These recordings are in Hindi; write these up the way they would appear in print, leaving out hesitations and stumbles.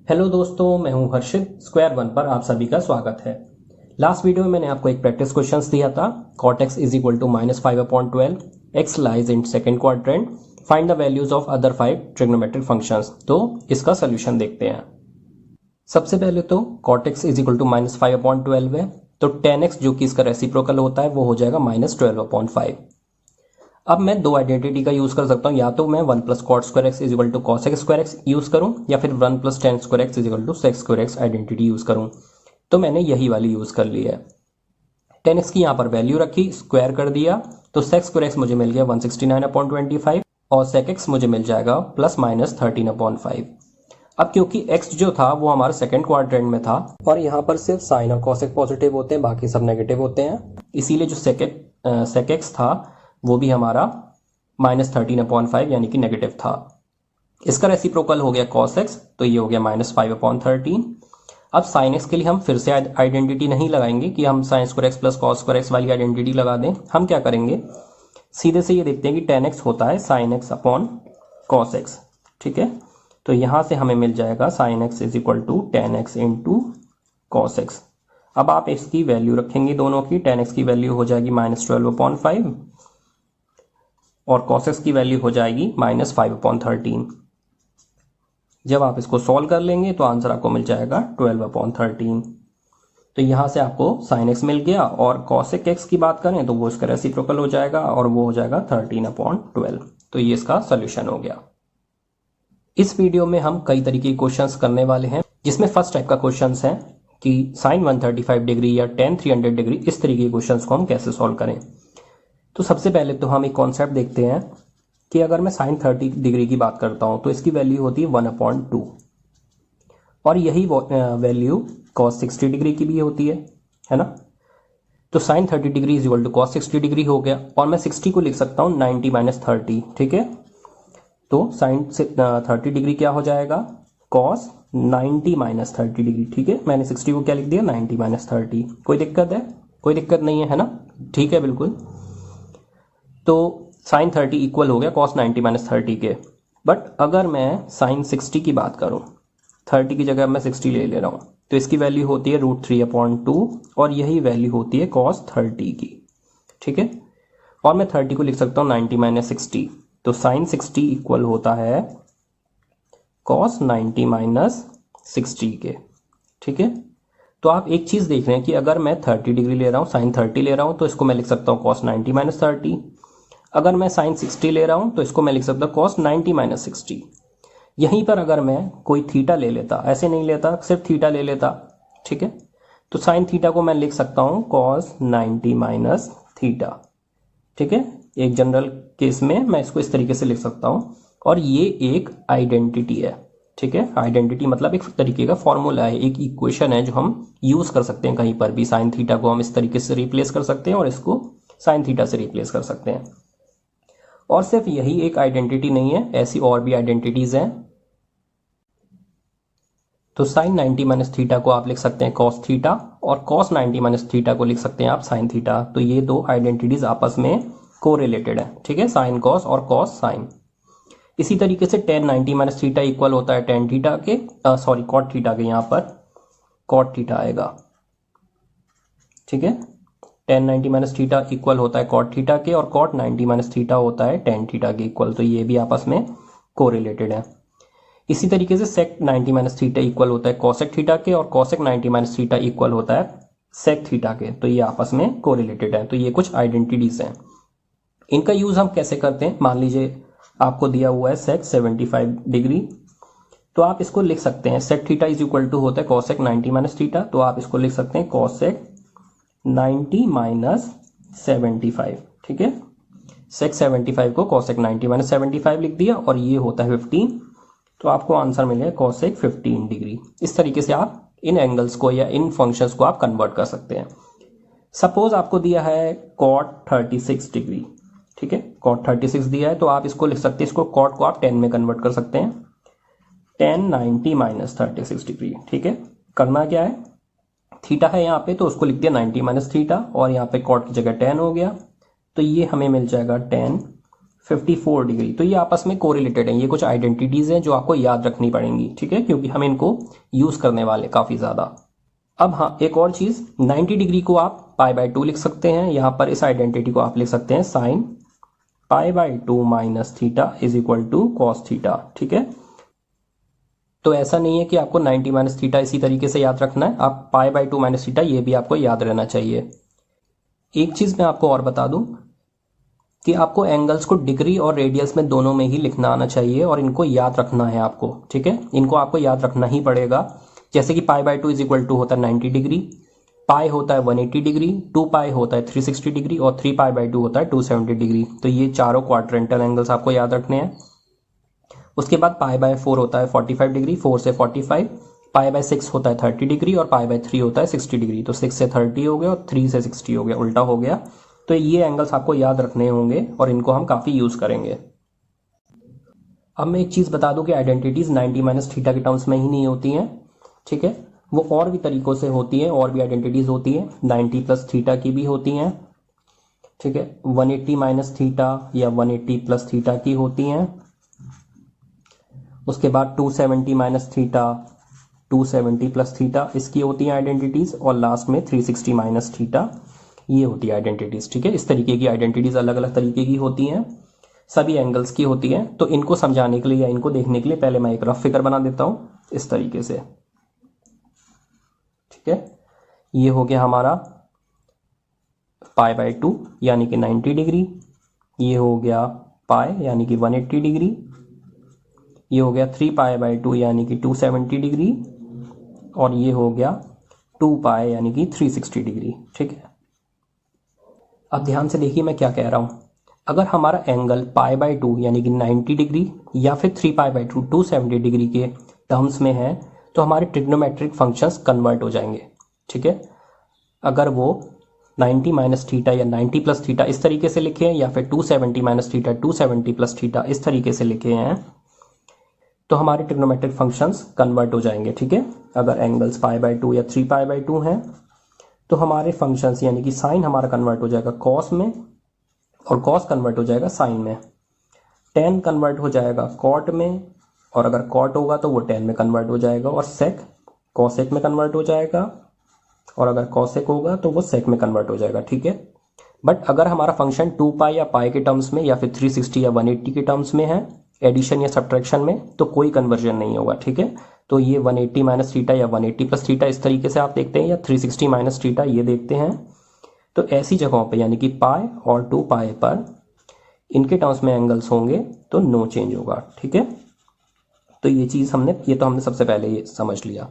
हेलो दोस्तों, मैं हूं हर्षित। स्क्वायर वन पर आप सभी का स्वागत है। लास्ट वीडियो में मैंने आपको एक प्रैक्टिस क्वेश्चंस दिया था। cot x is equal to -5/12, x lies in second quadrant, find the values of other 5 trigonometric functions. तो इसका सोल्यूशन देखते हैं। सबसे पहले तो cot x is equal to -5/12 है, तो tan x जो कि इसका रेसिप्रोकल होता है वो हो जाएगा -12/5। अब मैं दो आइडेंटिटी का यूज कर सकता हूँ, या तो मैं 1 plus cot square x is equal to cos x square x use करूँ, या फिर 1 plus tan square x is equal to sec square x identity use करूँ। तो मैंने यही वाली यूज कर ली है। टेन एक्स की यहाँ पर वैल्यू रखी, स्क्वायर कर दिया, तो सेक्स स्क्वायर एक्स मुझे मिल गया 169/25 और सेक एक्स मुझे मिल जाएगा +-13/5। अब क्योंकि x जो था वो हमारे सेकंड क्वाड्रेंट में था और यहाँ पर सिर्फ साइन और कॉसेक पॉजिटिव होते हैं, बाकी सब नेगेटिव होते हैं, इसीलिए जो सेक एक्स था वो भी हमारा -13/5 यानी कि नेगेटिव था। इसका रेसिप्रोकल हो गया cos x, तो ये हो गया -5/13। अब sin x के लिए हम फिर से आइडेंटिटी नहीं लगाएंगे कि हम sin square x plus cos square x वाली आइडेंटिटी लगा दें। हम क्या करेंगे, सीधे से ये देखते हैं कि tan x होता है sin x upon cos x। ठीक है, तो यहां से हमें मिल जाएगा sin x is equal to tan x into cos x। अब आप इसकी वैल्यू रखेंगे दोनों की। tan x की वैल्यू हो जाएगी -12/5 और cos x की वैल्यू हो जाएगी -5/13। जब आप इसको सॉल्व कर लेंगे तो आंसर आपको मिल जाएगा 12/13। तो यहां से आपको sin x मिल गया, और cosec x की बात करें तो वो इसका रेसिप्रोकल हो जाएगा और वो हो जाएगा 13/12। तो ये इसका सोल्यूशन हो गया। इस वीडियो में हम कई तरीके के क्वेश्चंस करने वाले हैं, जिसमें फर्स्ट टाइप का क्वेश्चंस है कि sin 135 डिग्री या tan 300 डिग्री, इस तरीके के क्वेश्चंस को हम कैसे सॉल्व करें। तो सबसे पहले तो हम एक कॉन्सेप्ट देखते हैं कि अगर मैं sin 30 डिग्री की बात करता हूं तो इसकी वैल्यू होती है 1/2, और यही वैल्यू cos 60 डिग्री की भी होती है ना। तो sin 30 degree is equal to cos 60 degree हो गया, और मैं 60 को लिख सकता हूं 90-30। ठीक है, तो sin 30 डिग्री क्या हो जाएगा, cos 90-30 डिग्री। ठीक है, मैंने 60 को क्या लिख दिया, 90-30। कोई दिक्कत है? कोई दिक्कत नहीं है ना। ठीक है, बिल्कुल। तो sin 30 इक्वल हो गया cos 90-30 के। बट अगर मैं sin 60 की बात करूं, 30 की जगह मैं 60 ले रहा हूं, तो इसकी वैल्यू होती है √3/2 और यही वैल्यू होती है cos 30 की। ठीक है, और मैं 30 को लिख सकता हूं 90-60, तो sin 60 इक्वल होता है cos 90-60 के। ठीक है, तो आप एक चीज देख रहे हैं कि अगर मैं 30 डिग्री ले रहा हूं, sin 30 ले रहा हूं, तो इसको मैं लिख सकता हूं cos 90-30। अगर मैं sin 60 ले रहा हूं तो इसको मैं लिख सकता हूं cos 90-60। यहीं पर अगर मैं कोई थीटा ले लेता, ऐसे नहीं लेता, सिर्फ थीटा ले लेता, ठीक है, तो sin थीटा को मैं लिख सकता हूं cos 90-थीटा। ठीक है, एक जनरल केस में मैं इसको इस तरीके से लिख सकता हूं, और ये एक आइडेंटिटी है। ठीक है, आइडेंटिटी मतलब एक तरीके का फॉर्मूला है, एक इक्वेशन है जो हम यूज कर सकते हैं कहीं पर भी। sin थीटा को हम इस तरीके से रिप्लेस कर सकते हैं और इसको sin थीटा से रिप्लेस कर सकते हैं। और सिर्फ यही एक आइडेंटिटी नहीं है, ऐसी और भी आइडेंटिटीज हैं। तो sin 90-थीटा को आप लिख सकते हैं cos थीटा, और cos 90-थीटा को लिख सकते हैं आप sin थीटा। तो ये दो आइडेंटिटीज आपस में कोरिलेटेड है। ठीक है, sin cos और cos sin। इसी तरीके से tan 90-थीटा इक्वल होता है tan थीटा के, सॉरी cot थीटा के, यहाँ पर cot थीटा आएगा। ठीक है, tan 90-थीटा इक्वल होता है cot थीटा के, और cot 90-थीटा होता है tan थीटा के इक्वल। तो ये भी आपस में कोरिलेटेड है। इसी तरीके से sec 90-थीटा इक्वल होता है cosec थीटा के, और cosec 90-थीटा इक्वल होता है sec थीटा के। तो ये आपस में कोरिलेटेड है। तो ये कुछ आइडेंटिटीज हैं। इनका यूज हम कैसे करते हैं, मान लीजिए आपको दिया हुआ है sec 75 डिग्री, तो आप इसको लिख सकते हैं sec theta is equal to होता है cosec 90-थीटा, तो आप इसको लिख सकते हैं cosec 90-75। ठीक है, sec 75 को cosec 90-75 लिख दिया, और ये होता है 15, तो आपको आंसर मिलेगा cosec 15 डिग्री। इस तरीके से आप इन एंगल्स को या इन फंक्शंस को आप कन्वर्ट कर सकते हैं। सपोज आपको दिया है cot 36 डिग्री। ठीक है, cot 36 दिया है, तो आप इसको लिख सकते हैं, इसको cot को आप 10 में कन्वर्ट कर सकते हैं, tan 90-36 डिग्री। ठीक है, करना क्या है, थीटा है यहाँ पे तो उसको लिख दिया 90-थीटा, और यहाँ पे cot की जगह tan हो गया, तो ये हमें मिल जाएगा tan 54 डिग्री। तो ये आपस में कोरिलेटेड हैं, ये कुछ आइडेंटिटीज हैं जो आपको याद रखनी पड़ेंगी, ठीक है, क्योंकि हम इनको यूज करने वाले काफी ज्यादा। अब हाँ, एक और चीज, 90 डिग्री को आप π/2 लिख सकते हैं। यहां पर इस आइडेंटिटी को आप लिख सकते हैं sine π/2 minus theta is equal to cos theta, ठीक है। तो ऐसा नहीं है कि आपको 90 माइनस थीटा इसी तरीके से याद रखना है, आप π/2 माइनस थीटा ये भी आपको याद रहना चाहिए। एक चीज मैं आपको और बता दूं कि आपको एंगल्स को डिग्री और रेडियस में दोनों में ही लिखना आना चाहिए और इनको याद रखना है आपको, ठीक है, इनको आपको याद रखना ही पड़ेगा। जैसे कि π/2 इज इक्वल टू होता है 90 डिग्री, पाई होता है 180 डिग्री, 2 पाई होता है 360 डिग्री और 3 π/2 होता है 270 डिग्री। तो ये चारों क्वाड्रेंटल एंगल्स आपको याद रखने हैं। उसके बाद π/4 होता है 45 डिग्री, 4 से 45, π/6 होता है 30 डिग्री और π/3 होता है 60 डिग्री। तो 6 से 30 हो गया और 3 से 60 हो गया, उल्टा हो गया। तो ये एंगल्स आपको याद रखने होंगे और इनको हम काफ़ी यूज़ करेंगे। अब मैं एक चीज़ बता दूं कि आइडेंटिटीज़ 90 माइनस थीटा के टर्म्स में ही नहीं होती हैं, ठीक है, वो और भी तरीक़ों से होती हैं, और भी आइडेंटिटीज़ होती हैं। 90 प्लस थीटा की भी होती हैं, ठीक है, 180 माइनस थीटा या 180 प्लस थीटा की होती हैं। उसके बाद 270 माइनस थीटा, 270 प्लस थीटा इसकी होती हैं आइडेंटिटीज़, और लास्ट में 360 माइनस थीटा ये होती है आइडेंटिटीज़, ठीक है। इस तरीके की आइडेंटिटीज़ अलग अलग तरीके की होती हैं, सभी एंगल्स की होती हैं। तो इनको समझाने के लिए या इनको देखने के लिए पहले मैं एक रफ फिगर बना देता हूँ इस तरीके से, ठीक है। ये हो गया हमारा π/2 यानी कि 90 डिग्री, ये हो गया पाई यानी कि 180 डिग्री, ये हो गया 3 π/2 यानी कि 270 डिग्री, और ये हो गया 2 पाई यानी कि 360 डिग्री, ठीक है। अब ध्यान से देखिए मैं क्या कह रहा हूँ। अगर हमारा एंगल π/2 यानी कि 90 डिग्री या फिर 3 π/2 270 डिग्री के टर्म्स में है तो हमारे ट्रिग्नोमेट्रिक फंक्शंस कन्वर्ट हो जाएंगे, ठीक है। अगर वो 90 माइनस थीटा या 90 प्लस थीटा इस तरीके से लिखे हैं या फिर 270 माइनस थीटा 270 प्लस थीटा इस तरीके से लिखे हैं तो हमारे ट्रिग्नोमेट्रिक फंक्शंस कन्वर्ट हो जाएंगे, ठीक है। अगर एंगल्स π/2 या 3 π/2 हैं तो हमारे फंक्शंस यानी कि साइन हमारा कन्वर्ट हो जाएगा कॉस में, और कॉस कन्वर्ट हो जाएगा साइन में, टेन कन्वर्ट हो जाएगा कॉट में, और अगर कॉट होगा तो वो टेन में कन्वर्ट हो जाएगा, और सेक कॉसेक में कन्वर्ट हो जाएगा, और अगर कॉसेक होगा तो वो सेक में कन्वर्ट हो जाएगा, ठीक है। बट अगर हमारा फंक्शन 2 पाई या पाई के टर्म्स में या फिर 360 या 180 के टर्म्स में है, एडिशन या सब्ट्रैक्शन में, तो कोई कन्वर्जन नहीं होगा, ठीक है। तो ये 180 माइनस थीटा या 180 प्लस थीटा इस तरीके से आप देखते हैं, या 360 माइनस थीटा ये देखते हैं। तो ऐसी जगहों पे यानी कि पाई और 2 पाई पर इनके टर्म्स में एंगल्स होंगे तो नो चेंज होगा, ठीक है। तो ये चीज़ हमने सबसे पहले ये समझ लिया।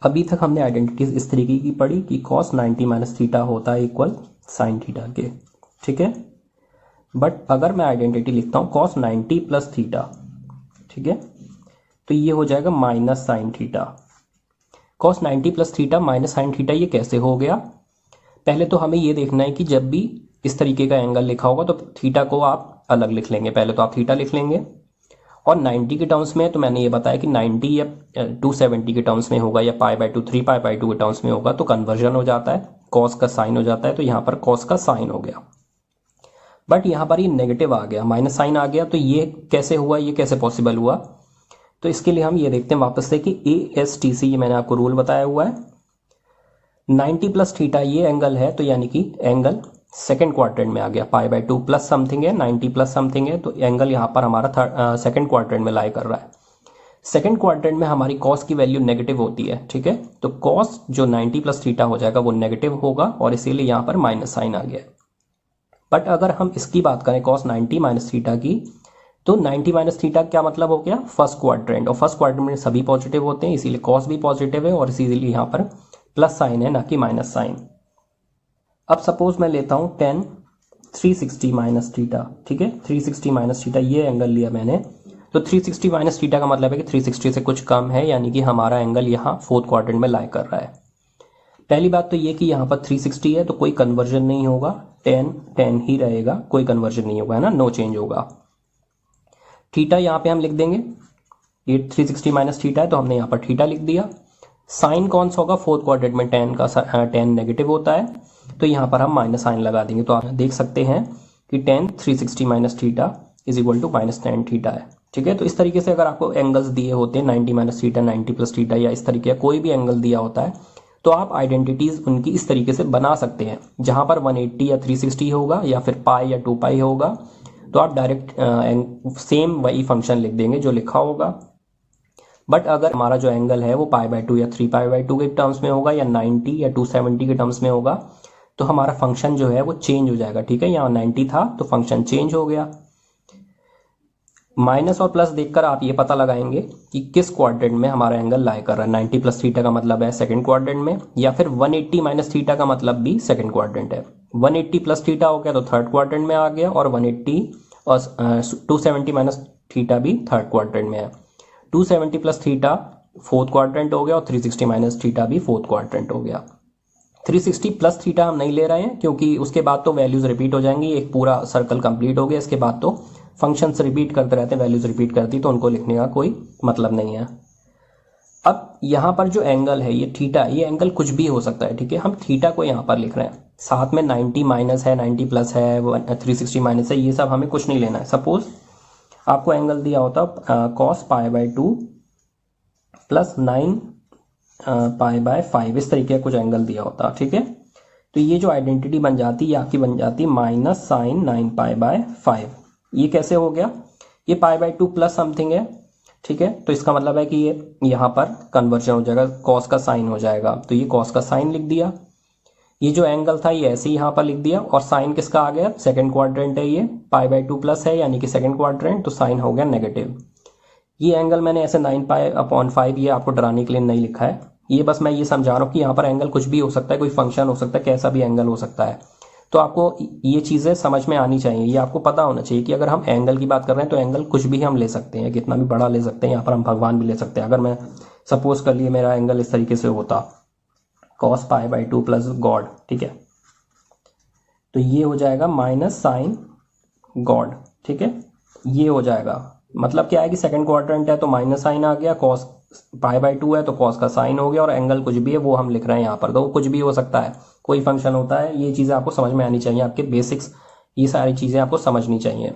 अभी तक हमने आइडेंटिटीज इस तरीके की पढ़ी कि cos 90 माइनस थीटा होता है इक्वल साइन थीटा के, ठीक है। बट अगर मैं आइडेंटिटी लिखता हूँ cos 90 प्लस थीटा, ठीक है, तो ये हो जाएगा minus sine theta. cos 90 plus theta minus sine theta ये कैसे हो गया? पहले तो हमें ये देखना है कि जब भी इस तरीके का एंगल लिखा होगा तो थीटा को आप अलग लिख लेंगे। पहले तो आप थीटा लिख लेंगे, और 90 के टर्म्स में तो मैंने ये बताया कि 90 या 270 के टर्म्स में होगा या π/2 3 π/2 के टर्म्स में होगा तो कन्वर्जन हो जाता है, कॉस का साइन हो जाता है। तो यहाँ पर कॉस का साइन हो गया, बट यहाँ पर ये नेगेटिव आ गया, माइनस साइन आ गया। तो ये कैसे हुआ, ये कैसे पॉसिबल हुआ? तो इसके लिए हम ये देखते हैं वापस से कि ASTC ये मैंने आपको रूल बताया हुआ है। 90 प्लस थीटा ये एंगल है, तो यानी कि एंगल सेकेंड क्वाड्रेंट में आ गया। π/2 प्लस समथिंग है, 90 प्लस समथिंग है, तो एंगल यहाँ पर हमारा सेकेंड क्वाड्रेंट में लाई कर रहा है। सेकेंड क्वाड्रेंट में हमारी कॉस की वैल्यू नेगेटिव होती है, ठीक है। तो कॉस जो 90 प्लस थीटा हो जाएगा वो नेगेटिव होगा, और इसीलिए यहाँ पर माइनस साइन आ गया। बट अगर हम इसकी बात करें cos 90 माइनस थीटा की, तो 90 माइनस थीटा क्या मतलब हो गया? फर्स्ट क्वाड्रेंट, और फर्स्ट क्वाड्रेंट में सभी पॉजिटिव होते हैं, इसीलिए कॉस भी पॉजिटिव है, और इसीलिए यहाँ पर प्लस साइन है ना कि माइनस साइन। अब सपोज मैं लेता हूँ 10 360 माइनस थीटा, ठीक है, 360 माइनस थीटा ये एंगल लिया मैंने। तो 360 माइनस थीटा का मतलब है कि 360 से कुछ कम है, यानी कि हमारा एंगल यहाँ फोर्थ क्वाड्रेंट में लाई कर रहा है। पहली बात तो ये कि यहाँ पर 360 है तो कोई कन्वर्जन नहीं होगा, 10 ही रहेगा, कोई कन्वर्जन नहीं होगा, है ना, नो चेंज होगा। थीटा यहाँ पे हम लिख देंगे, ये 360 माइनस थीटा है तो हमने यहाँ पर थीटा लिख दिया। साइन कौन सा होगा? फोर्थ क्वाड्रेंट में 10 नेगेटिव होता है, तो यहाँ पर हम माइनस साइन लगा देंगे। तो आप देख सकते हैं कि 10 360 minus theta is equal to minus tan theta है। ठीक है, तो इस तरीके से अगर आपको एंगल्स दिए होते हैं 90 माइनस थीटा, 90 प्लस थीटा, या इस तरीके का कोई भी एंगल दिया होता है, तो आप आइडेंटिटीज उनकी इस तरीके से बना सकते हैं। जहां पर 180 या 360 होगा या फिर पाई या 2 पाई होगा, तो आप डायरेक्ट सेम वही फंक्शन लिख देंगे जो लिखा होगा। बट अगर हमारा जो एंगल है वो पाई बाय 2 या 3 पाई बाय 2 के टर्म्स में होगा, या 90 या 270 के टर्म्स में होगा, तो हमारा फंक्शन जो है वो चेंज हो जाएगा। ठीक है, यहाँ 90 था तो फंक्शन चेंज हो गया। माइनस और प्लस देखकर आप ये पता लगाएंगे कि किस क्वाड्रेंट में हमारा एंगल लाई कर रहा है। 90 प्लस थीटा का मतलब है सेकंड क्वाड्रेंट में, या फिर 180 माइनस थीटा का मतलब भी सेकंड क्वाड्रेंट है। 180 प्लस थीटा हो गया तो थर्ड क्वाड्रेंट में आ गया, और 180 और 270 माइनस थीटा भी थर्ड क्वाड्रेंट में है। 270 प्लस थीटा फोर्थ क्वाड्रेंट हो गया, और 360 माइनस थीटा भी फोर्थ क्वाड्रेंट हो गया। 360 प्लस थीटा हम नहीं ले रहे हैं क्योंकि उसके बाद तो वैल्यूज रिपीट हो जाएंगी, एक पूरा सर्कल कंप्लीट हो गया। इसके बाद तो फंक्शंस रिपीट करते रहते हैं, वैल्यूज रिपीट करती, तो उनको लिखने का कोई मतलब नहीं है। अब यहाँ पर जो एंगल है ये थीटा, ये एंगल कुछ भी हो सकता है। ठीक है, हम थीटा को यहाँ पर लिख रहे हैं, साथ में 90 माइनस है, 90 प्लस है, 360 माइनस है, ये सब हमें कुछ नहीं लेना है। सपोज आपको एंगल दिया होता cos pi by 2 plus 9 pi by 5, इस तरीके का कुछ एंगल दिया होता। ठीक है, तो ये जो आइडेंटिटी बन जाती है आपकी बन जाती माइनस साइन 9 पाई बाय 5। ये कैसे हो गया, ये पाई बाय 2 प्लस समथिंग है। ठीक है, तो इसका मतलब है कि ये यहाँ पर कन्वर्जन हो जाएगा, कॉस का साइन हो जाएगा, तो ये कॉस का साइन लिख दिया। ये जो एंगल था ये ऐसे ही यहाँ पर लिख दिया, और साइन किसका आ गया, सेकंड क्वाड्रेंट है, ये पाई बाय 2 प्लस है यानी कि सेकंड क्वाड्रेंट, तो साइन हो गया नेगेटिव। ये एंगल मैंने ऐसे 9 पाई अपॉन 5 ये आपको डराने के लिए नहीं लिखा है, ये बस मैं ये समझा रहा हूँ कि यहाँ पर एंगल कुछ भी हो सकता है, कोई फंक्शन हो सकता है, कैसा भी एंगल हो सकता है। तो आपको ये चीज़ें समझ में आनी चाहिए, ये आपको पता होना चाहिए कि अगर हम एंगल की बात कर रहे हैं तो एंगल कुछ भी हम ले सकते हैं, कितना भी बड़ा ले सकते हैं। यहाँ पर हम भगवान भी ले सकते हैं। अगर मैं सपोज कर लिए मेरा एंगल इस तरीके से होता cos pi by 2 plus God, ठीक है, तो ये हो जाएगा माइनस साइन गॉड। ठीक है, ये हो जाएगा, मतलब क्या है कि सेकंड क्वाड्रेंट है तो माइनस साइन आ गया, कॉस पाई बाय 2 है तो कॉस का साइन हो गया, और एंगल कुछ भी है वो हम लिख रहे हैं यहाँ पर, तो कुछ भी हो सकता है, कोई फंक्शन होता है। ये चीज़ें आपको समझ में आनी चाहिए, आपके बेसिक्स, ये सारी चीज़ें आपको समझनी चाहिए।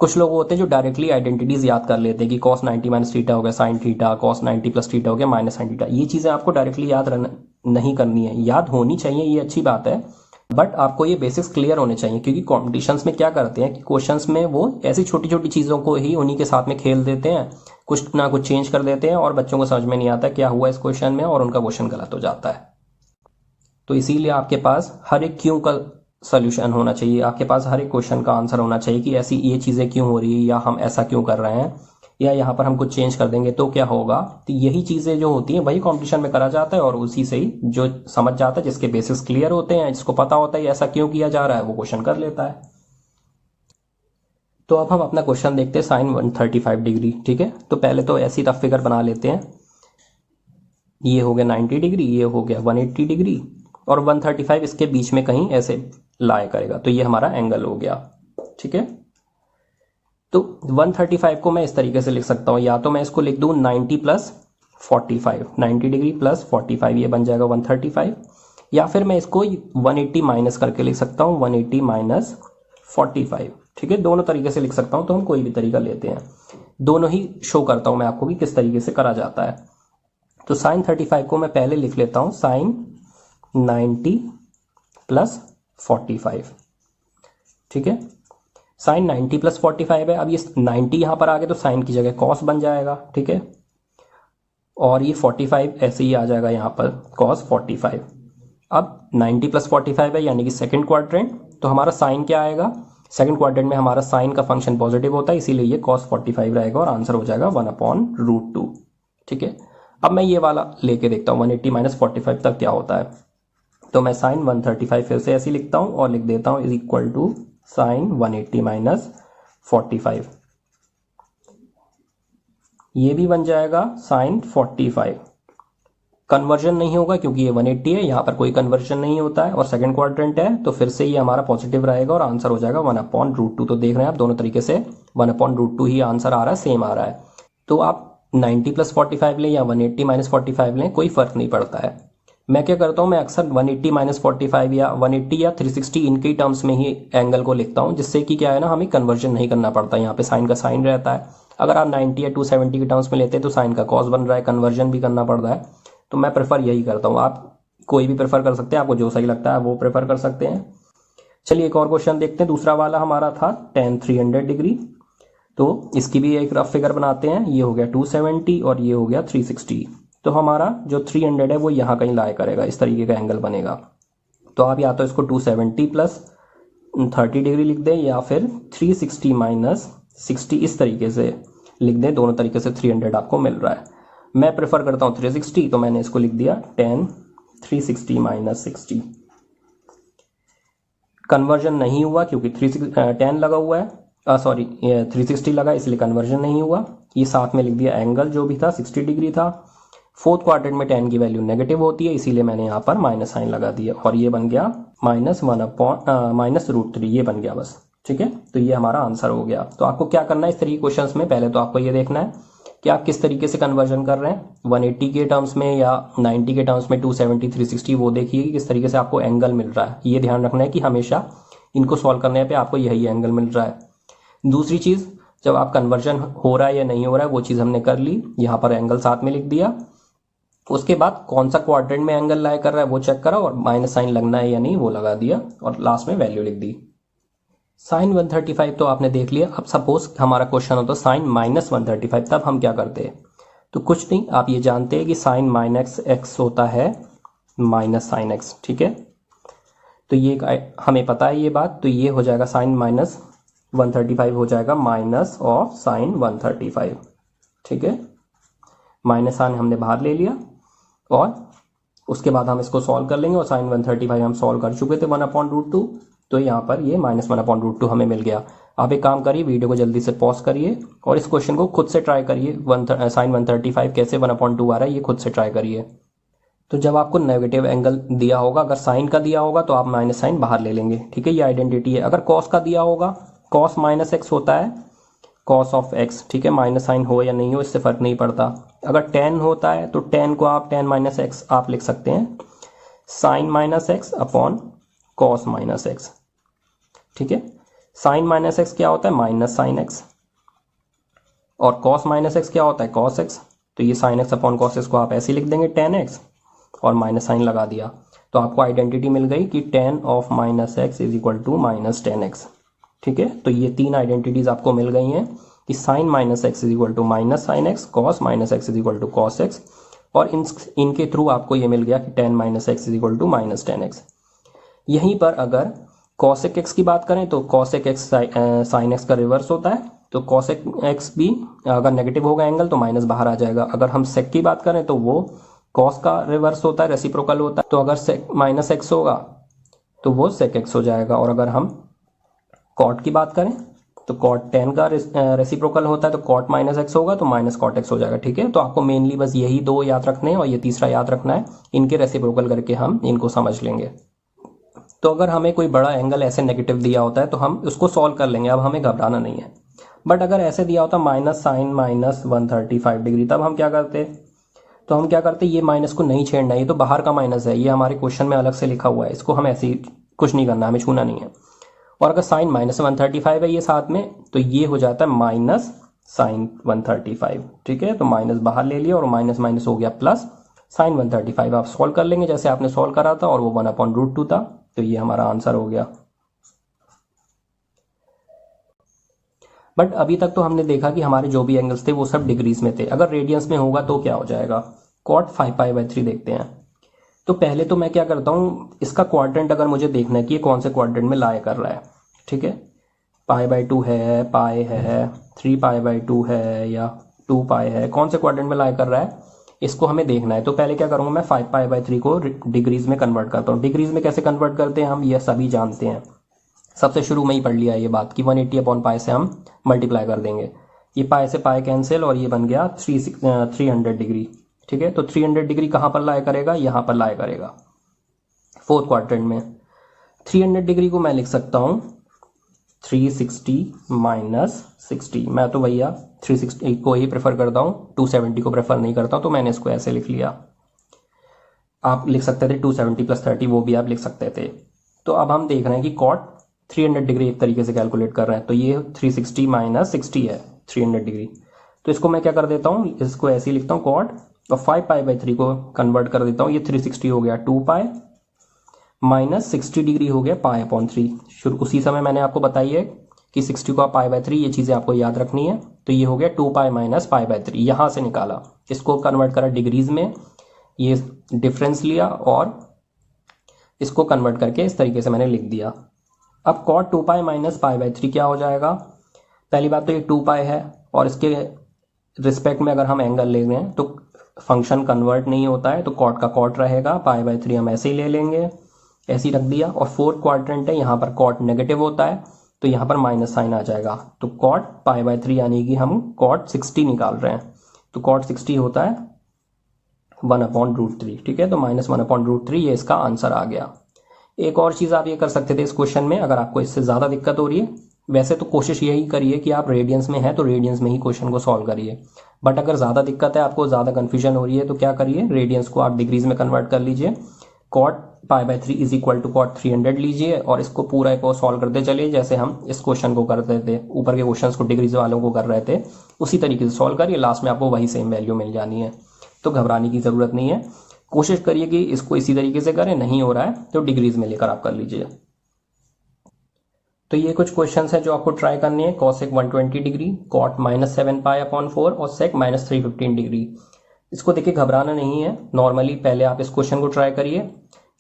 कुछ लोग होते हैं जो डायरेक्टली आइडेंटिटीज याद कर लेते हैं कि कॉस 90 माइनस थीटा हो गया sine theta, cos 90 plus theta हो गया माइनस साइन थीटा। ये चीज़ें आपको डायरेक्टली याद नहीं करनी है, याद होनी चाहिए, ये अच्छी बात है, बट आपको ये बेसिक्स क्लियर होने चाहिए। क्योंकि कॉम्पिटिशन्स में क्या करते हैं कि क्वेश्चंस में वो ऐसी छोटी छोटी चीज़ों को ही उन्हीं के साथ में खेल देते हैं, कुछ ना कुछ चेंज कर देते हैं, और बच्चों को समझ में नहीं आता क्या हुआ इस क्वेश्चन में, और उनका क्वेश्चन गलत हो जाता है। तो इसीलिए आपके पास हर एक क्यों का सोल्यूशन होना चाहिए, आपके पास हर एक क्वेश्चन का आंसर होना चाहिए कि ऐसी ये चीज़ें क्यों हो रही है, या हम ऐसा क्यों कर रहे हैं, या यहाँ पर हम कुछ चेंज कर देंगे तो क्या होगा। तो यही चीज़ें जो होती हैं वही कंपटीशन में करा जाता है, और उसी से ही जो समझ जाता है, जिसके बेसिस क्लियर होते हैं, जिसको पता होता है ऐसा क्यों किया जा रहा है, वो क्वेश्चन कर लेता है। तो अब हम अपना क्वेश्चन देखते हैं, साइन 135 डिग्री। ठीक है, तो पहले तो ऐसी रफ फिगर बना लेते हैं, ये हो गया 90 डिग्री, ये हो गया 180 डिग्री, और 135 इसके बीच में कहीं ऐसे लाया करेगा, तो ये हमारा एंगल हो गया। ठीक है, तो 135 को मैं इस तरीके से लिख सकता हूँ, या तो मैं इसको लिख दूँ 90 प्लस 45, 90 डिग्री प्लस 45, ये बन जाएगा 135, या फिर मैं इसको 180 माइनस करके लिख सकता हूँ 180 माइनस 45। ठीक है, दोनों तरीके से लिख सकता हूँ, तो हम कोई भी तरीका लेते हैं, दोनों ही शो करता हूँ मैं आपको कि किस तरीके से करा जाता है। तो साइन 35 को मैं पहले लिख लेता हूँ साइन 90 प्लस 45। ठीक है, साइन 90 प्लस 45 है। अब ये 90 यहाँ पर आ गया तो साइन की जगह कॉस बन जाएगा। ठीक है, और ये 45 ऐसे ही आ जाएगा यहाँ पर कॉस 45। अब 90 प्लस 45 है यानी कि सेकंड क्वाड्रेंट, तो हमारा साइन क्या आएगा, सेकंड क्वाड्रेंट में हमारा साइन का फंक्शन पॉजिटिव होता है, इसीलिए ये cos 45 रहेगा, और आंसर हो जाएगा 1/√2। ठीक है, अब मैं ये वाला लेके देखता हूँ 180 माइनस 45 तक क्या होता है। तो मैं साइन 135 फिर से ऐसे लिखता हूँ, और लिख देता हूँ is equal to sine 180 minus 45, ये भी बन जाएगा साइन 45। कन्वर्जन नहीं होगा क्योंकि ये 180 है, यहाँ पर कोई कन्वर्जन नहीं होता है, और सेकंड क्वाड्रेंट है, तो फिर से ये हमारा पॉजिटिव रहेगा, और आंसर हो जाएगा 1/√2। तो देख रहे हैं आप दोनों तरीके से 1/√2 ही आंसर आ रहा है, सेम आ रहा है। तो आप 90 प्लस 45 लें या 180 माइनस 45 लें, कोई फर्क नहीं पड़ता है। मैं क्या करता हूँ, मैं अक्सर 180 माइनस 45 या 180 या 360 इनके टर्म्स में ही एंगल को लिखता हूँ, जिससे कि क्या है ना, हमें कन्वर्जन नहीं करना पड़ता। यहाँ पे साइन का साइन रहता है। अगर आप 90 या 270 के टर्म्स में लेते हैं तो साइन का कॉस बन रहा है, कन्वर्जन भी करना पड़ रहा है। तो मैं प्रेफर यही करता हूँ। आप कोई भी प्रेफर कर सकते हैं, आपको जो सही लगता है वो प्रेफर कर सकते हैं। चलिए एक और क्वेश्चन देखते हैं। दूसरा वाला हमारा था tan 300 डिग्री। तो इसकी भी एक रफ फिगर बनाते हैं। ये हो गया 270 और ये हो गया 360। तो हमारा जो 300 है वो यहाँ कहीं लाई करेगा, इस तरीके का एंगल बनेगा। तो आप या तो इसको 270 प्लस 30 डिग्री लिख दें या फिर 360 माइनस 60 इस तरीके से लिख दें। दोनों तरीके से 300 आपको मिल रहा है। मैं प्रेफर करता हूँ 360, तो मैंने इसको लिख दिया tan 360 माइनस 60। कन्वर्जन नहीं हुआ क्योंकि 10 लगा हुआ है, सॉरी 360 लगा, इसलिए कन्वर्जन नहीं हुआ। ये साथ में लिख दिया एंगल जो भी था 60 डिग्री था। फोर्थ क्वाड्रेंट में 10 की वैल्यू नेगेटिव होती है, इसीलिए मैंने यहाँ पर माइनस साइन लगा दिया और ये बन गया -1/-√3 ये बन गया बस। ठीक है, तो ये हमारा आंसर हो गया। तो आपको क्या करना है इस तरीके क्वेश्चंस में, पहले तो आपको ये देखना है कि आप किस तरीके से कन्वर्जन कर रहे हैं, 180 के टर्म्स में या 90 के टर्म्स में, 270 360 वो देखिए कि किस तरीके से आपको एंगल मिल रहा है। ये ध्यान रखना है कि हमेशा इनको सॉल्व करने पे आपको यही एंगल मिल रहा है। दूसरी चीज, जब आप कन्वर्जन हो रहा है या नहीं हो रहा है वो चीज हमने कर ली, यहाँ पर एंगल साथ में लिख दिया। उसके बाद कौन सा क्वाड्रेंट में एंगल लाई कर रहा है वो चेक करा और माइनस साइन लगना है या नहीं वो लगा दिया और लास्ट में वैल्यू लिख दी। साइन 135 तो आपने देख लिया। अब सपोज हमारा क्वेश्चन होता है साइन -135, तब हम क्या करते हैं? तो कुछ नहीं, आप ये जानते हैं कि साइन माइनस एक्स होता है माइनस साइन एक्स। ठीक है, तो ये हमें पता है ये बात। तो ये हो जाएगा साइन -135 हो जाएगा माइनस ऑफ साइन 135। ठीक है, माइनस साइन हमने बाहर ले लिया और उसके बाद हम इसको सॉल्व कर लेंगे। और साइन 135 हम सॉल्व कर चुके थे 1/√2, तो यहाँ पर ये -1/√2 हमें मिल गया। आप एक काम करिए, वीडियो को जल्दी से पॉज करिए और इस क्वेश्चन को खुद से ट्राई करिए। साइन 135 कैसे 1/2 आ रहा है ये खुद से ट्राई करिए। तो जब आपको नेगेटिव एंगल दिया होगा, अगर साइन का दिया होगा तो आप माइनस साइन बाहर ले लेंगे। ठीक है, ये आइडेंटिटी है। अगर कॉस का दिया होगा, कॉस माइनस एक्स होता है कॉस ऑफ एक्स। ठीक है, माइनस साइन हो या नहीं हो इससे फर्क नहीं पड़ता। अगर टेन होता है तो टेन को आप टेन माइनस एक्स आप लिख सकते हैं sine minus x upon cos minus x. ठीक है, साइन माइनस एक्स क्या होता है? Minus sine x. और कॉस माइनस एक्स क्या होता है? Cos x. तो ये sine x upon cos x को आप ऐसे लिख देंगे टेन एक्स और माइनस साइन लगा दिया, तो आपको आइडेंटिटी मिल गई कि tan of minus x is equal to minus tan x. ठीक है, तो ये तीन आइडेंटिटीज आपको मिल गई हैं कि sine minus x is equal to minus sine x, cos minus x is equal to cos x, और इनके थ्रू आपको ये मिल गया कि tan minus x is equal to minus tan x. यहीं पर अगर कॉसेक एक्स की बात करें तो कॉसेक एक्स साइन एक्स का रिवर्स होता है, तो कॉसेक एक्स भी अगर नेगेटिव होगा एंगल तो माइनस बाहर आ जाएगा। अगर हम सेक की बात करें तो वो कॉस का रिवर्स होता है, रेसिप्रोकल होता है, तो अगर सेक माइनस एक्स होगा तो वो सेक एक्स हो जाएगा। और अगर हम कॉट की बात करें तो कॉट टेन का रेसिप्रोकल होता है, तो कॉट माइनस एक्स होगा तो माइनस कॉट एक्स हो जाएगा। ठीक है, तो आपको मेनली बस यही दो याद रखने हैं और ये तीसरा याद रखना है, इनके रेसिप्रोकल करके हम इनको समझ लेंगे। तो अगर हमें कोई बड़ा एंगल ऐसे नेगेटिव दिया होता है तो हम उसको सॉल्व कर लेंगे, अब हमें घबराना नहीं है। बट अगर ऐसे दिया होता माइनस साइन माइनस 135 डिग्री, तब हम क्या करते? तो हम क्या करते, ये माइनस को नहीं छेड़ना, ये तो बाहर का माइनस है, ये हमारे क्वेश्चन में अलग से लिखा हुआ है, इसको हम ऐसे ही कुछ नहीं करना, हमें छूना नहीं है। और अगर साइन माइनस 135 है ये साथ में, तो ये हो जाता है माइनस साइन 135। ठीक है, तो माइनस बाहर ले लिया और माइनस माइनस हो गया प्लस साइन 135। आप सॉल्व कर लेंगे जैसे आपने सॉल्व करा था और वो 1/√2 था, तो ये हमारा आंसर हो गया। बट अभी तक तो हमने देखा कि हमारे जो भी एंगल्स थे वो सब डिग्रीज में थे। अगर रेडियंस में होगा तो क्या हो जाएगा? कॉट 5π/3 देखते हैं। तो पहले तो मैं क्या करता हूँ, इसका क्वाड्रेंट अगर मुझे देखना है कि ये कौन से क्वाड्रेंट में लाई कर रहा है। ठीक है, π/2 है, पाई है, 3π/2 है या 2π है, कौन से क्वाड्रेंट में लाई कर रहा है इसको हमें देखना है। तो पहले क्या करूँगा, मैं 5π/3 को डिग्रीज में कन्वर्ट करता हूँ। डिग्रीज में कैसे कन्वर्ट करते हैं हम ये सभी जानते हैं, सबसे शुरू में ही पढ़ लिया ये बात कि 180/π से हम मल्टीप्लाई कर देंगे। ये पाई से पाई कैंसिल और ये बन गया 300 डिग्री। ठीक है, तो 300 डिग्री कहाँ पर लाया करेगा? यहाँ पर लाया करेगा फोर्थ क्वाड्रेंट में। 300 डिग्री को मैं लिख सकता हूँ 360 माइनस 60। मैं तो भैया 360 को ही प्रेफर करता हूँ, 270 को प्रेफर नहीं करता हूँ, तो मैंने इसको ऐसे लिख लिया। आप लिख सकते थे 270 + 30, वो भी आप लिख सकते थे। तो अब हम देख रहे हैं कि कॉट 300 डिग्री एक तरीके से कैलकुलेट कर रहे हैं, तो ये 360 - 60 है 300 डिग्री। तो इसको मैं क्या कर देता हूँ, इसको ऐसे ही लिखता हूँ कॉट, और 5π/3 को कन्वर्ट कर देता हूँ, ये 360 हो गया 2π माइनस 60 डिग्री हो गया π/3। शुरू उसी समय मैंने आपको बताई है कि 60 को π/3, ये चीज़ें आपको याद रखनी है। तो ये हो गया 2π - π/3, यहाँ से निकाला, इसको कन्वर्ट करा डिग्रीज में, ये डिफरेंस लिया और इसको कन्वर्ट करके इस तरीके से मैंने लिख दिया। अब cot 2π - π/3 क्या हो जाएगा, पहली बात तो ये 2π है, और इसके रिस्पेक्ट में अगर हम एंगल ले रहे हैं तो फंक्शन कन्वर्ट नहीं होता है, तो कॉट का कॉट रहेगा, π/3 हम ऐसे ही ले लेंगे, ऐसे ही रख दिया। और फोर्थ क्वाड्रेंट है, यहाँ पर कॉट नेगेटिव होता है, तो यहाँ पर माइनस साइन आ जाएगा। तो कॉट π/3 यानी कि हम कॉट 60 निकाल रहे हैं, तो कॉट 60 होता है 1/√3, ठीक है। तो -1/√3 ये इसका आंसर आ गया। एक और चीज़ आप ये कर सकते थे इस क्वेश्चन में, अगर आपको इससे ज़्यादा दिक्कत हो रही है, वैसे तो कोशिश यही करिए कि आप रेडियंस में है तो रेडियंस में ही क्वेश्चन को सॉल्व करिए, बट अगर ज़्यादा दिक्कत है, आपको ज़्यादा कन्फ्यूजन हो रही है, तो क्या करिए, रेडियंस को आप डिग्रीज में कन्वर्ट कर लीजिए। कॉट π/3 = कॉट 300 लीजिए और इसको पूरा को सॉल्व करते चलिए, जैसे हम इस क्वेश्चन को करते थे, ऊपर के क्वेश्चन को डिग्रीज वालों को कर रहे थे, उसी तरीके से सॉल्व करिए, लास्ट में आपको वही सेम वैल्यू मिल जानी है। तो घबराने की ज़रूरत नहीं है, कोशिश करिए कि इसको इसी तरीके से करें, नहीं हो रहा है तो डिग्रीज में लेकर आप कर लीजिए। तो ये कुछ क्वेश्चंस हैं जो आपको ट्राई करने हैं। cosec 120 डिग्री, cot -7π/4 और sec -315 डिग्री। इसको देखिए घबराना नहीं है, नॉर्मली पहले आप इस क्वेश्चन को ट्राई करिए,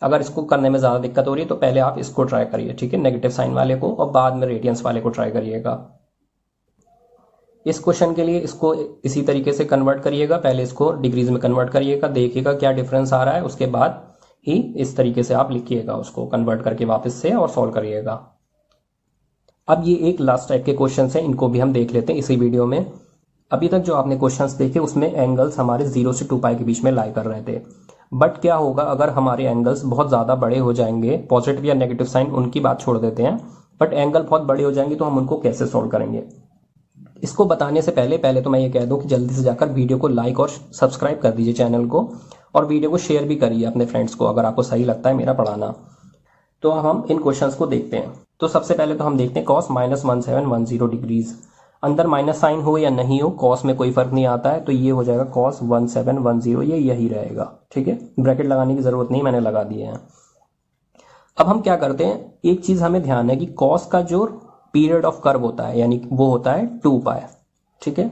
अगर इसको करने में ज़्यादा दिक्कत हो रही है तो पहले आप इसको ट्राई करिए, ठीक है, नेगेटिव साइन वाले को, और बाद में रेडियंस वाले को ट्राई करिएगा। इस क्वेश्चन के लिए इसको इसी तरीके से कन्वर्ट करिएगा, पहले इसको डिग्रीज में कन्वर्ट करिएगा, देखिएगा क्या डिफरेंस आ रहा है, उसके बाद ही इस तरीके से आप लिखिएगा, उसको कन्वर्ट करके वापस से और सॉल्व करिएगा। अब ये एक लास्ट टाइप के क्वेश्चंस हैं, इनको भी हम देख लेते हैं इसी वीडियो में। अभी तक जो आपने क्वेश्चंस देखे उसमें एंगल्स हमारे 0 से 2π के बीच में लाई कर रहे थे, बट क्या होगा अगर हमारे एंगल्स बहुत ज़्यादा बड़े हो जाएंगे, पॉजिटिव या नेगेटिव साइन उनकी बात छोड़ देते हैं, बट एंगल बहुत बड़े हो जाएंगे तो हम उनको कैसे सॉल्व करेंगे। इसको बताने से पहले तो मैं ये कह दूं कि जल्दी से जाकर वीडियो को लाइक और सब्सक्राइब कर दीजिए चैनल को, और वीडियो को शेयर भी करिए अपने फ्रेंड्स को अगर आपको सही लगता है मेरा पढ़ाना। तो अब हम इन क्वेश्चंस को देखते हैं। तो सबसे पहले तो हम देखते हैं cos -1710 डिग्रीज, अंदर माइनस साइन हो या नहीं हो, cos में कोई फर्क नहीं आता है, तो ये हो जाएगा cos 1710, ये यही रहेगा, ठीक है, ब्रैकेट लगाने की जरूरत नहीं, मैंने लगा दिए हैं। अब हम क्या करते हैं, एक चीज हमें ध्यान है कि cos का जो पीरियड ऑफ कर्व होता है यानी वो होता है 2π, ठीक है।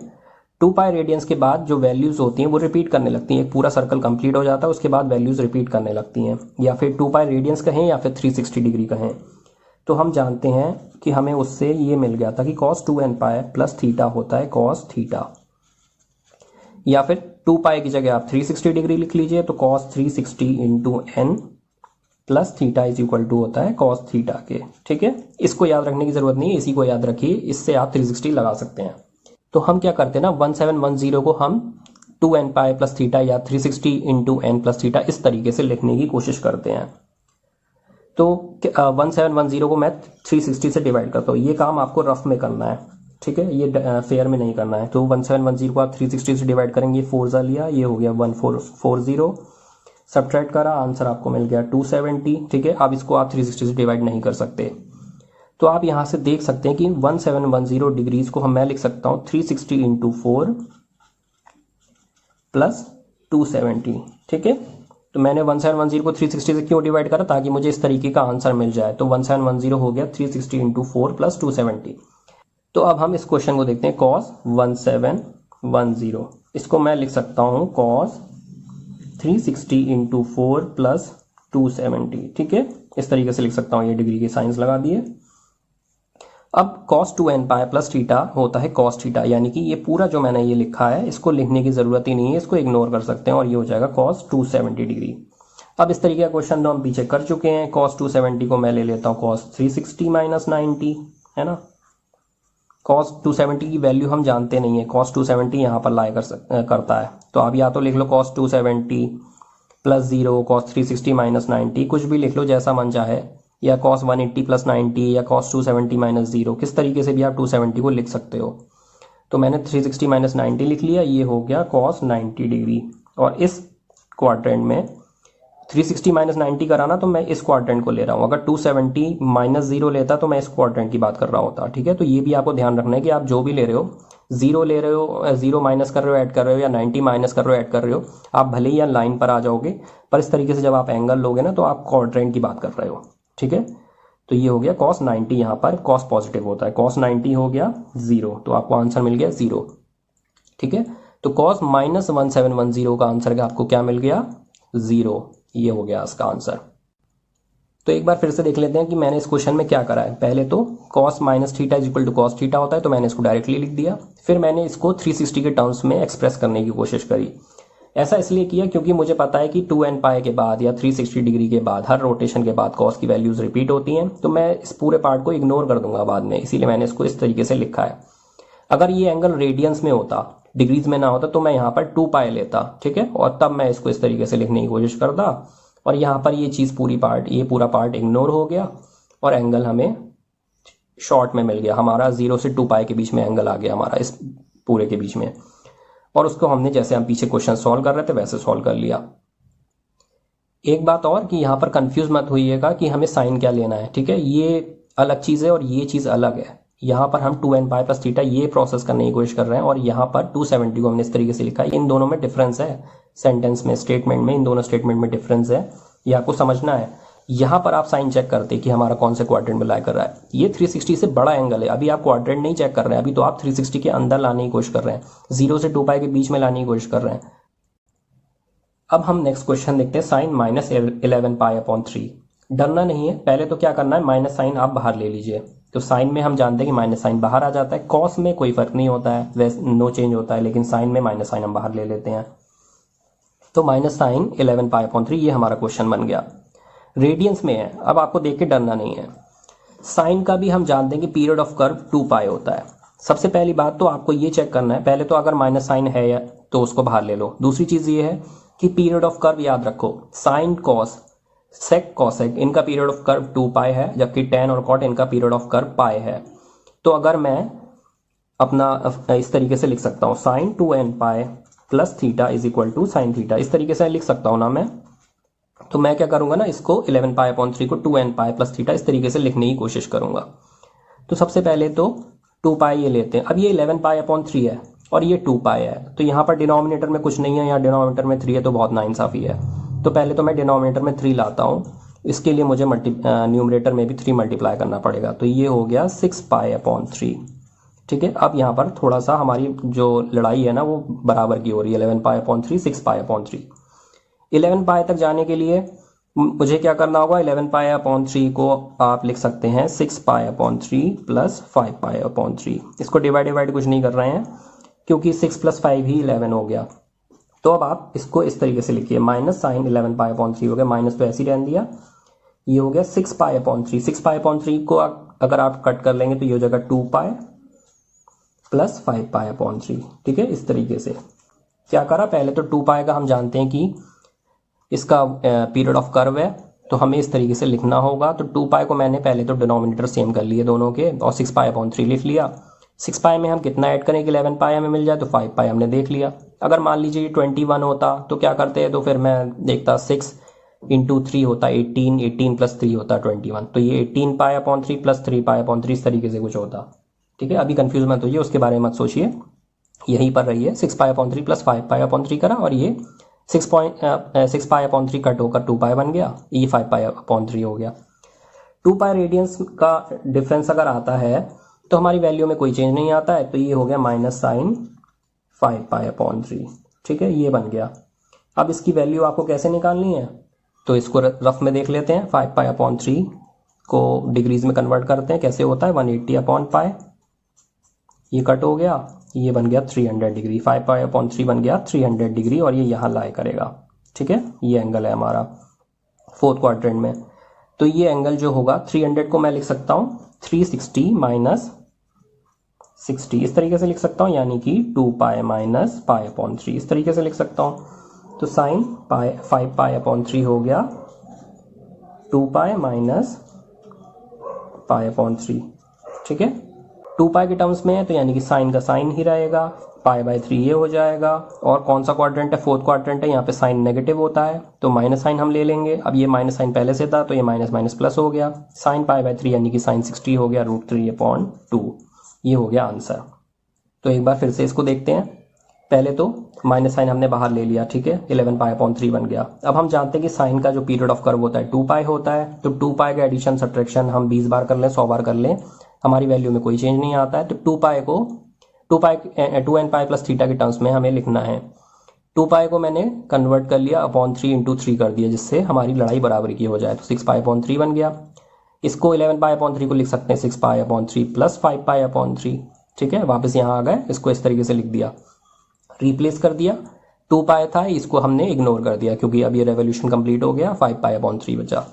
2π रेडियंस के बाद जो वैल्यूज होती हैं वो रिपीट करने लगती हैं, एक पूरा सर्कल कंप्लीट हो जाता है, उसके बाद वैल्यूज रिपीट करने लगती हैं, या फिर 2π रेडियंस कहें या फिर 360 डिग्री कहें। तो हम जानते हैं कि हमें उससे ये मिल गया था कि cos 2nπ + थीटा होता है cos थीटा, या फिर 2π की जगह आप 360 डिग्री लिख लीजिए, तो cos 360 × n + थीटा = होता है cos थीटा के, ठीक है। इसको याद रखने की जरूरत नहीं है, इसी को याद रखिए, इससे आप 360 लगा सकते हैं। तो हम क्या करते हैं ना, 1710 को हम 2nπ + थीटा या 360 × n + थीटा इस तरीके से लिखने की कोशिश करते हैं। तो 1710 को मैं 360 से डिवाइड करता हूँ, ये काम आपको रफ में करना है, ठीक है, ये फेयर में नहीं करना है। तो 1710 को आप 360 से डिवाइड करेंगे, 4 ज़ा लिया, ये हो गया 1440, सब्ट्रैक्ट करा, आंसर आपको मिल गया 270, ठीक है। अब इसको आप 360 से डिवाइड नहीं कर सकते, तो आप यहाँ से देख सकते हैं कि 1710 डिग्रीज को मैं लिख सकता हूँ 360 × 4 + 270, ठीक है। तो मैंने 1710 को 360 से क्यों डिवाइड करा, ताकि मुझे इस तरीके का आंसर मिल जाए। तो 1710 हो गया 360 × 4 + 270। तो अब हम इस क्वेश्चन को देखते हैं, cos 1710, इसको मैं लिख सकता हूँ cos 360 × 4 + 270, ठीक है, इस तरीके से लिख सकता हूँ, ये डिग्री के साइंस लगा दिए। अब cos 2nπ + थीटा होता है cos थीटा, यानी कि ये पूरा जो मैंने ये लिखा है इसको लिखने की जरूरत ही नहीं है, इसको इग्नोर कर सकते हैं, और ये हो जाएगा cos 270 डिग्री। अब इस तरीके का क्वेश्चन तो हम पीछे कर चुके हैं, cos 270 को मैं ले लेता हूँ cos 360 - 90, है ना। cos 270 की वैल्यू हम जानते नहीं है, cos 270 यहाँ पर लाई करता है, तो आप या तो लिख लो cos 270 + 0, cos 360 - 90, कुछ भी लिख लो जैसा मन चाहे, या cos 180 + 90, या cos 270 - 0, किस तरीके से भी आप 270 को लिख सकते हो। तो मैंने 360 - 90 लिख लिया, ये हो गया cos 90 डिग्री, और इस क्वाड्रेंट में 360 माइनस 90 कराना तो मैं इस क्वाड्रेंट को ले रहा हूँ, अगर 270 माइनस 0 लेता तो मैं इस क्वाड्रेंट की बात कर रहा होता। ठीक है, तो ये भी आपको ध्यान रखना है कि आप जो भी ले रहे हो, 0 ले रहे हो, 0 माइनस कर रहे हो ऐड कर रहे हो, या 90 माइनस कर रहे हो ऐड कर रहे हो, आप भले ही या लाइन पर आ जाओगे, पर इस तरीके से जब आप एंगल लोगे ना तो आप क्वाड्रेंट की बात कर रहे हो। ठीक है, तो ये हो गया cos 90, यहाँ पर cos पॉजिटिव होता है, cos 90 हो गया 0, तो आपको आंसर मिल गया 0। ठीक है, तो cos माइनस 1710 का आंसर आपको क्या मिल गया, 0। ये हो गया इसका आंसर। तो एक बार फिर से देख लेते हैं कि मैंने इस क्वेश्चन में क्या करा है। पहले तो cos minus theta is equal to cos theta होता है, तो मैंने इसको डायरेक्टली लिख दिया। फिर मैंने इसको 360 के टर्म्स में एक्सप्रेस करने की कोशिश करी। ऐसा इसलिए किया क्योंकि मुझे पता है कि 2n पाई के बाद या 360 डिग्री के बाद हर रोटेशन के बाद cos की वैल्यूज रिपीट होती हैं, तो मैं इस पूरे पार्ट को इग्नोर कर दूंगा बाद में, इसीलिए मैंने इसको इस तरीके से लिखा है। अगर ये एंगल रेडियंस में होता, डिग्रीज में ना होता, तो मैं यहाँ पर 2 पाई लेता। ठीक है, और तब मैं इसको इस तरीके से लिखने की कोशिश करता, और यहाँ पर ये चीज़ ये पूरा पार्ट इग्नोर हो गया और एंगल हमें शॉर्ट में मिल गया। हमारा 0 से 2 पाई के बीच में एंगल आ गया हमारा इस पूरे के बीच में, और उसको हमने जैसे हम पीछे क्वेश्चन सॉल्व कर रहे थे वैसे सॉल्व कर लिया। एक बात और कि यहाँ पर कंफ्यूज मत होइएगा कि हमें साइन क्या लेना है। ठीक है, ये अलग चीज़ है और ये चीज़ अलग है। यहाँ पर हम 2n पाई प्लस थीटा ये प्रोसेस करने की कोशिश कर रहे हैं, और यहाँ पर 270 को हमने इस तरीके से लिखा है। इन दोनों में डिफरेंस है, सेंटेंस में, स्टेटमेंट में, इन दोनों स्टेटमेंट में डिफरेंस है, ये आपको समझना है। यहाँ पर आप साइन चेक करते कि हमारा कौन से क्वाड्रेंट में लाई कर रहा है। ये 360 से बड़ा एंगल है, अभी आप क्वाड्रेंट नहीं चेक कर रहे हैं, अभी तो आप 360 के अंदर लाने की कोशिश कर रहे हैं, 0 से 2 पाई के बीच में लाने की कोशिश कर रहे हैं। अब हम नेक्स्ट क्वेश्चन देखते हैं, साइन माइनस 11 पाई अपॉन 3। डरना नहीं है, पहले तो क्या करना है, माइनस साइन आप बाहर ले लीजिए। तो साइन में हम जानते हैं कि माइनस साइन बाहर आ जाता है, कॉस में कोई फर्क नहीं होता है, वैसे नो चेंज होता है, लेकिन साइन में माइनस साइन हम बाहर ले लेते हैं। तो माइनस साइन 11 पाई अपॉन 3 ये हमारा क्वेश्चन बन गया। रेडियंस में है, अब आपको देख के डरना नहीं है। साइन का भी हम जानते हैं कि पीरियड ऑफ कर्व 2 पाई होता है। सबसे पहली बात तो आपको ये चेक करना है, पहले तो अगर माइनस साइन है तो उसको बाहर ले लो। दूसरी चीज ये है कि पीरियड ऑफ कर्व याद रखो, साइन कॉस सेक कॉसेक इनका पीरियड ऑफ कर्व 2 पाई है, जबकि टेन और कॉट इनका पीरियड ऑफ कर्व पाई है। तो अगर मैं अपना इस तरीके से लिख सकता हूँ, sine 2n pi plus theta is equal to sine theta, इस तरीके से लिख सकता हूँ ना मैं। तो मैं क्या करूंगा ना, इसको 11 पाई अपॉन 3 को 2n पाई प्लस थीटा इस तरीके से लिखने की कोशिश करूंगा। तो सबसे पहले तो 2 पाई ये लेते हैं। अब ये 11 पाई अपॉन 3 है और ये 2 पाई है, तो यहाँ पर डिनोमिनेटर में कुछ नहीं है, यहाँ डिनोमिनेटर में 3 है, तो बहुत नाइंसाफी है। तो पहले तो मैं डिनोमिनेटर में 3 लाता हूँ, इसके लिए मुझे न्यूमरेटर में भी 3 मल्टीप्लाई करना पड़ेगा, तो ये हो गया 6 पाई अपॉन 3। ठीक है, अब यहाँ पर थोड़ा सा हमारी जो लड़ाई है ना वो बराबर की हो रही है, 11 पाई अपॉन 3, 6 पाई अपॉन 3। 11 पाई तक जाने के लिए मुझे क्या करना होगा, 11 पाई अपॉन 3 को आप लिख सकते हैं 6 pi upon 3 plus 5 pi upon 3। इसको डिवाइड कुछ नहीं कर रहे हैं क्योंकि 6 प्लस 5 ही 11 हो गया। तो अब आप इसको इस तरीके से लिखिए, माइनस साइन 11 पाई अपॉन 3 हो गया, माइनस तो ऐसे ही रहने दिया, ये हो गया 6 पाई अपॉन 3। 6 पाई अपॉन 3 को अगर आप कट कर लेंगे तो ये हो जाएगा 2 पाई प्लस 5 पाई अपॉन 3। ठीक है, इस तरीके से क्या करा, पहले तो 2 पाई का हम जानते हैं कि इसका पीरियड ऑफ कर्व है, तो हमें इस तरीके से लिखना होगा। तो 2 पाई को मैंने पहले तो डिनोमिनेटर सेम कर लिए दोनों के, और 6 पाई अपॉन 3 लिख लिया। 6 पाई में हम कितना ऐड करें कि 11 पाई हमें मिल जाए, तो 5 पाई हमने देख लिया। अगर मान लीजिए 21 होता तो क्या करते हैं, तो फिर मैं देखता 6 इंटू 3 होता 18, 18 प्लस 3 होता 21, तो ये 18 pi upon 3 plus 3 pi upon 3 इस तरीके से कुछ होता। ठीक है, अभी कंफ्यूज मत होइए, उसके बारे में मत सोचिए, यहीं पर रहिए। 6 pi upon 3 plus 5 pi upon 3 करा, और ये 6 पाई अपॉन 3 कट होकर 2 पाई बन गया, ये 5 पाई अपॉन 3 हो गया। 2 पाई रेडियंस का डिफरेंस अगर आता है तो हमारी वैल्यू में कोई चेंज नहीं आता है, तो ये हो गया माइनस साइन 5 पाई अपॉन 3। ठीक है, ये बन गया। अब इसकी वैल्यू आपको कैसे निकालनी है, तो इसको रफ में देख लेते हैं। 5 पाई अपॉन 3 को डिग्रीज में कन्वर्ट करते हैं, कैसे होता है, 180 अपॉन पाई, ये कट हो गया, ये बन गया 300 डिग्री। 5 पाई अपॉन 3 बन गया 300 डिग्री, और ये यहाँ लाई करेगा। ठीक है, ये एंगल है हमारा फोर्थ क्वाड्रेंट में। तो ये एंगल जो होगा 300 को मैं लिख सकता हूँ 360 माइनस 60, इस तरीके से लिख सकता हूँ, यानी कि 2 पाई माइनस पाई अपॉन 3 इस तरीके से लिख सकता हूँ। तो साइन 5 पाई अपॉन 3 हो गया 2 पाई माइनस पाई अपॉन 3। ठीक है, 2 पाई के टर्म्स में है तो यानी कि साइन का साइन ही रहेगा, π/3 ये हो जाएगा। और कौन सा क्वाड्रेंट है, फोर्थ क्वाड्रेंट है, यहाँ पे साइन नेगेटिव होता है तो माइनस साइन हम ले लेंगे। अब ये माइनस साइन पहले से था तो ये माइनस माइनस प्लस हो गया, साइन π/3 यानी कि साइन 60 हो गया √3/2, ये हो गया आंसर। तो एक बार फिर से इसको देखते हैं। पहले तो माइनस साइन हमने बाहर ले लिया, ठीक है, 11π/3 बन गया। अब हम जानते हैं कि साइन का जो पीरियड ऑफ कर्व होता है 2 पाई होता है, तो 2 पाई का एडिशन सब्ट्रैक्शन हम 20 बार कर लें, 100 बार कर लें, हमारी वैल्यू में कोई चेंज नहीं आता है। तो 2 पाई को 2n पाई प्लस थीटा के टर्म्स में हमें लिखना है। 2 पाई को मैंने कन्वर्ट कर लिया अपॉन 3 × 3 कर दिया, जिससे हमारी लड़ाई बराबरी की हो जाए, तो 6π/3 बन गया। इसको 11π/3 को लिख सकते हैं 6π/3 प्लस 5π/3, ठीक है। वापस यहाँ आ गए, इसको इस तरीके से लिख दिया, रिप्लेस कर दिया। 2 पाई था, इसको हमने इग्नोर कर दिया क्योंकि अब ये रेवोल्यूशन कंप्लीट हो गया, 5π/3 बचा।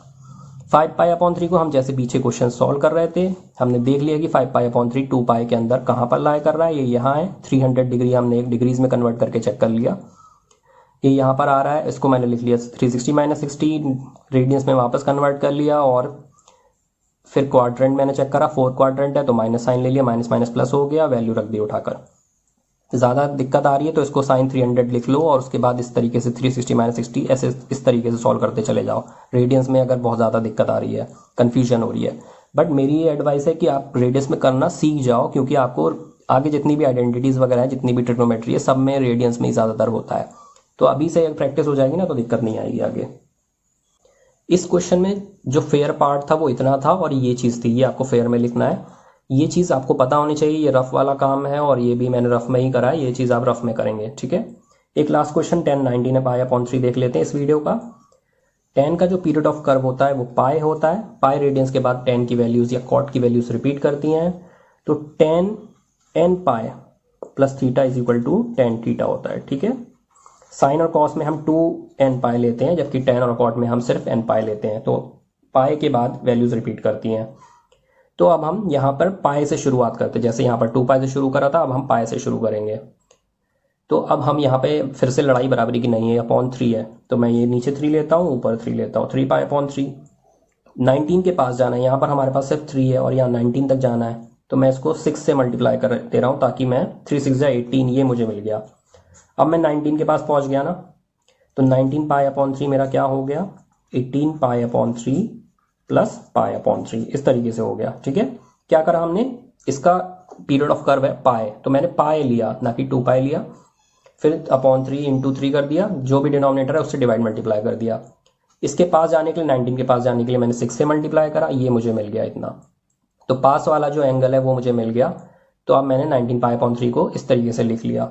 5π/3 को हम जैसे पीछे क्वेश्चन सॉल्व कर रहे थे, हमने देख लिया कि 5π/3 2 पाई के अंदर कहाँ पर लाई कर रहा है, ये यहाँ है। 300 डिग्री हमने एक डिग्रीज में कन्वर्ट करके चेक कर लिया, ये यहाँ पर आ रहा है, इसको मैंने लिख लिया 360 - 60, रेडियंस में वापस कन्वर्ट कर लिया। और फिर क्वाड्रेंट मैंने चेक करा, फोर्थ क्वाड्रेंट है तो माइनस साइन ले लिया, माइनस माइनस प्लस हो गया, वैल्यू रख दी उठाकर। ज़्यादा दिक्कत आ रही है तो इसको साइन 300 लिख लो और उसके बाद इस तरीके से 360 - 60 ऐसे इस तरीके से सॉल्व करते चले जाओ। रेडियंस में अगर बहुत ज़्यादा दिक्कत आ रही है, कन्फ्यूजन हो रही है, बट मेरी ये एडवाइस है कि आप रेडियंस में करना सीख जाओ, क्योंकि आपको आगे जितनी भी आइडेंटिटीज़ वगैरह है, जितनी भी ट्रिग्नोमेट्री है, सब में रेडियंस में ही ज़्यादातर होता है। तो अभी से प्रैक्टिस हो जाएगी ना तो दिक्कत नहीं आएगी आगे। इस क्वेश्चन में जो फेयर पार्ट था वो इतना था और ये चीज़ थी, ये आपको फेयर में लिखना है। ये चीज़ आपको पता होनी चाहिए, ये रफ वाला काम है और ये भी मैंने रफ में ही करा है, ये चीज़ आप रफ में करेंगे, ठीक है। एक लास्ट क्वेश्चन 10 19 π/3 देख लेते हैं इस वीडियो का। 10 का जो पीरियड ऑफ कर्व होता है वो पाई होता है, पाई रेडियंस के बाद 10 की वैल्यूज़ या कॉट की वैल्यूज़ रिपीट करती हैं, तो 10 n pi plus theta is equal to 10 theta होता है, ठीक है। साइन और कॉस में हम 2n पाई लेते हैं, जबकि tan और कॉट में हम सिर्फ n पाई लेते हैं, तो पाई के बाद वैल्यूज़ रिपीट करती हैं। तो अब हम यहाँ पर पाई से शुरुआत करते हैं, जैसे यहाँ पर 2 पाई से शुरू करा था, अब हम पाई से शुरू करेंगे। तो अब हम यहाँ पे फिर से लड़ाई बराबरी की नहीं है, अपॉन 3 है, तो मैं ये नीचे 3 लेता हूँ, ऊपर 3 लेता हूँ, 3π/3। 19 के पास जाना है, यहाँ पर हमारे पास सिर्फ 3 है और यहाँ 19 तक जाना है, तो मैं इसको 6 से मल्टीप्लाई कर दे रहा हूँ ताकि मैं 3 × 6 = 18, ये मुझे मिल गया। अब मैं 19 के पास पहुँच गया ना, तो 19π/3 मेरा क्या हो गया, 18π/3 प्लस π/3, इस तरीके से हो गया, ठीक है। क्या करा हमने, इसका पीरियड ऑफ कर्व है पाई, तो मैंने पाई लिया ना कि 2 पाई लिया, फिर अपॉन 3 × 3 कर दिया, जो भी डिनोमिनेटर है उससे डिवाइड मल्टीप्लाई कर दिया। इसके पास जाने के लिए 19 के पास जाने के लिए मैंने 6 से मल्टीप्लाई करा, ये मुझे मिल गया इतना, तो पास वाला जो एंगल है वो मुझे मिल गया। तो अब मैंने 19π/3 को इस तरीके से लिख लिया,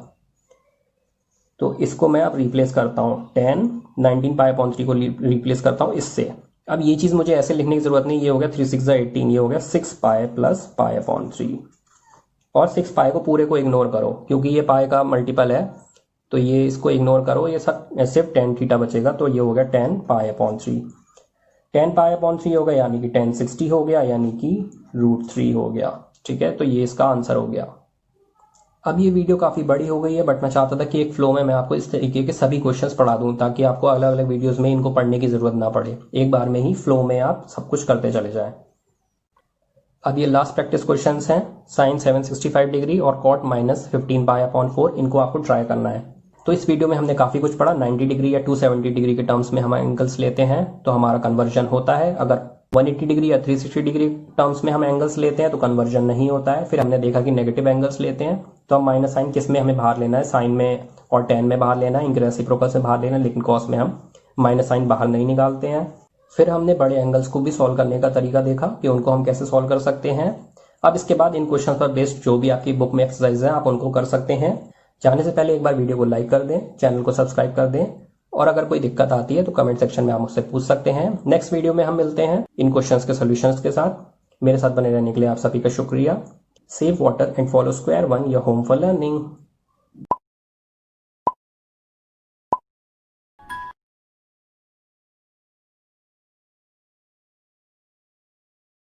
तो इसको मैं अब रिप्लेस करता हूँ 10 19π/3 को रिप्लेस करता हूँ इससे। अब ये चीज़ मुझे ऐसे लिखने की ज़रूरत नहीं, ये हो गया 3 × 6 = 18, ये हो गया 6 पाई प्लस π/3, और 6 पाई को पूरे को इग्नोर करो क्योंकि ये पाई का मल्टीपल है, तो ये इसको इग्नोर करो, ये सब सिर्फ 10 थीटा बचेगा, तो ये हो गया 10π/3। 10π/3 हो गया यानी कि 10 60 हो गया, यानी कि √3 हो गया, ठीक है। तो ये इसका आंसर हो गया। अब ये वीडियो काफ़ी बड़ी हो गई है, बट मैं चाहता था कि एक फ्लो में मैं आपको इस तरीके के सभी क्वेश्चंस पढ़ा दूं ताकि आपको अलग अलग वीडियोस में इनको पढ़ने की ज़रूरत ना पड़े, एक बार में ही फ्लो में आप सब कुछ करते चले जाएं। अब ये लास्ट प्रैक्टिस क्वेश्चंस हैं, साइन 765 डिग्री और कॉट -15π/4, इनको आपको ट्राई करना है। तो इस वीडियो में हमने काफ़ी कुछ पढ़ा। 90 डिग्री या 270 डिग्री के टर्म्स में हम एंगल्स लेते हैं तो हमारा कन्वर्जन होता है, अगर 180 डिग्री या 360 डिग्री टर्म्स में हम एंगल्स लेते हैं तो कन्वर्जन नहीं होता है। फिर हमने देखा कि नेगेटिव एंगल्स लेते हैं तो हम माइनस साइन किस में हमें बाहर लेना है, साइन में और tan में बाहर लेना है, इनके रेसिप्रोकल से बाहर लेना है, लेकिन कॉस में हम माइनस साइन बाहर नहीं निकालते हैं। फिर हमने बड़े एंगल्स को भी सॉल्व करने का तरीका देखा कि उनको हम कैसे सॉल्व कर सकते हैं। अब इसके बाद इन क्वेश्चन पर बेस्ड जो भी आपकी बुक में एक्सरसाइज है आप उनको कर सकते हैं। जाने से पहले एक बार वीडियो को लाइक कर दें, चैनल को सब्सक्राइब कर दें, और अगर कोई दिक्कत आती है तो कमेंट सेक्शन में आप मुझसे पूछ सकते हैं। नेक्स्ट वीडियो में हम मिलते हैं इन क्वेश्चंस के सॉल्यूशंस के साथ। मेरे साथ बने रहने के लिए आप सभी का शुक्रिया। Save water and follow Square One, your home for learning.